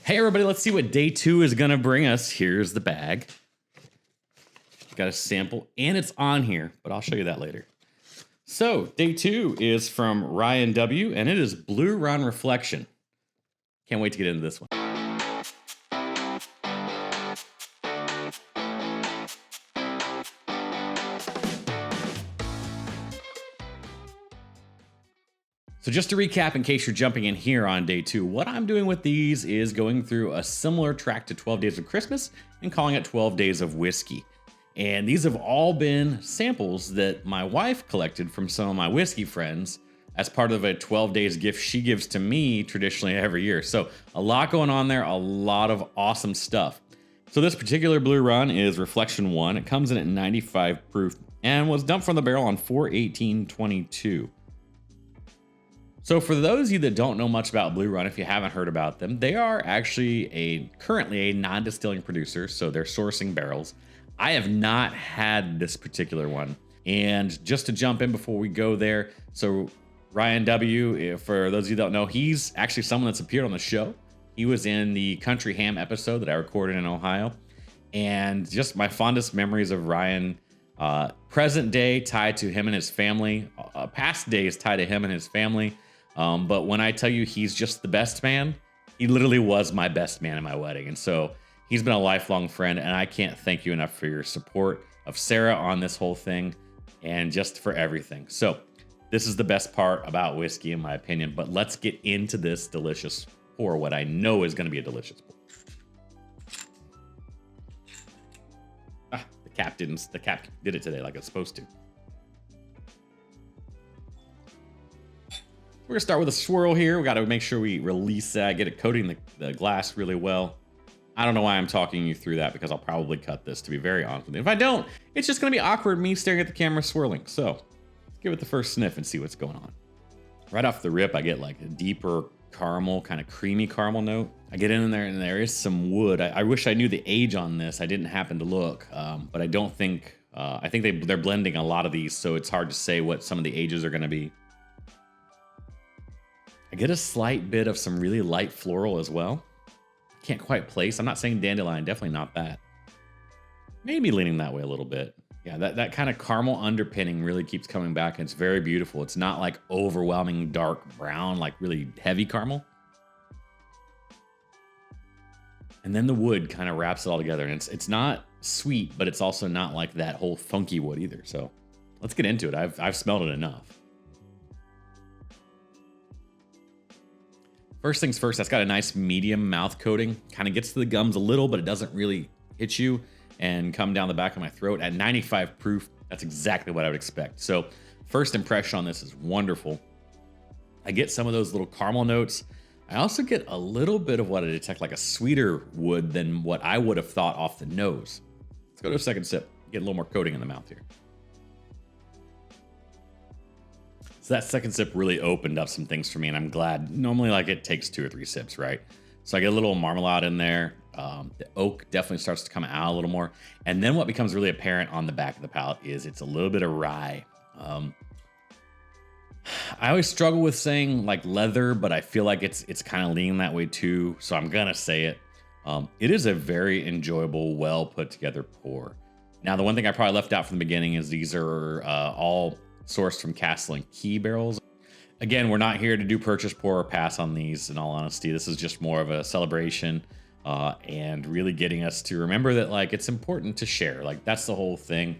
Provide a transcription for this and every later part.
Hey everybody, let's see what day 2 is gonna bring us. Here's the bag. Got a sample and it's on here, but I'll show you that later. So day 2 is from Ryan W. and it is Blue Run Reflection. Can't wait to get into this one. So just to recap, in case you're jumping in here on day 2, what I'm doing with these is going through a similar track to 12 Days of Christmas and calling it 12 Days of Whiskey. And these have all been samples that my wife collected from some of my whiskey friends as part of a 12 days gift she gives to me traditionally every year. So a lot going on there, a lot of awesome stuff. So this particular Blue Run is Reflection 1. It comes in at 95 proof and was dumped from the barrel on 4/18/22. So for those of you that don't know much about Blue Run, if you haven't heard about them, they are actually currently a non-distilling producer, so they're sourcing barrels. I have not had this particular one. And just to jump in before we go there, so Ryan W., for those of you that don't know, he's actually someone that's appeared on the show. He was in the Country Ham episode that I recorded in Ohio. And just my fondest memories of Ryan, present day tied to him and his family, past days tied to him and his family. But when I tell you he's just the best man, he literally was my best man at my wedding. And so he's been a lifelong friend, and I can't thank you enough for your support of Sarah on this whole thing and just for everything. So this is the best part about whiskey, in my opinion. But let's get into this delicious pour, what I know is going to be a delicious pour. The cap did it today like it's supposed to. We're gonna start with a swirl here. We got to make sure we release that, get it coating the glass really well. I don't know why I'm talking you through that because I'll probably cut this, to be very honest with you. If I don't, it's just gonna be awkward me staring at the camera swirling. So let's give it the first sniff and see what's going on. Right off the rip, I get like a deeper caramel, kind of creamy caramel note. I get in there and there is some wood. I wish I knew the age on this. I didn't happen to look, but I don't think, I think they're blending a lot of these, so it's hard to say what some of the ages are gonna be. I get a slight bit of some really light floral as well. Can't quite place. I'm not saying dandelion, definitely not that. Maybe leaning that way a little bit. Yeah, that kind of caramel underpinning really keeps coming back, and it's very beautiful. It's not like overwhelming dark brown, like really heavy caramel. And then the wood kind of wraps it all together, and it's not sweet, but it's also not like that whole funky wood either. So let's get into it. I've smelled it enough. First things first, that's got a nice medium mouth coating. Kind of gets to the gums a little, but it doesn't really hit you and come down the back of my throat. At 95 proof, that's exactly what I would expect. So first impression on this is wonderful. I get some of those little caramel notes. I also get a little bit of what I detect like a sweeter wood than what I would have thought off the nose. Let's go to a second sip. Get a little more coating in the mouth here. So that second sip really opened up some things for me, and I'm glad. Normally, like, it takes 2 or 3 sips, right? So I get a little marmalade in there. The oak definitely starts to come out a little more. And then what becomes really apparent on the back of the palate is it's a little bit of rye. I always struggle with saying like leather, but I feel like it's kind of leaning that way too. So I'm gonna say it. It is a very enjoyable, well put together pour. Now, the one thing I probably left out from the beginning is these are all sourced from Castle and Key barrels. Again, we're not here to do purchase, pour, or pass on these, in all honesty. This is just more of a celebration and really getting us to remember that like it's important to share. Like that's the whole thing.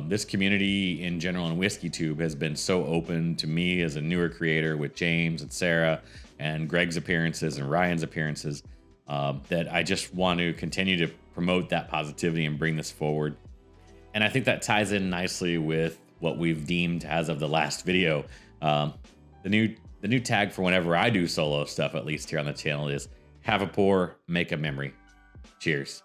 This community in general in WhiskeyTube has been so open to me as a newer creator with James and Sarah and Greg's appearances and Ryan's appearances that I just want to continue to promote that positivity and bring this forward. And I think that ties in nicely with what we've deemed as of the last video. The new tag for whenever I do solo stuff, at least here on the channel, is have a pour, make a memory. Cheers.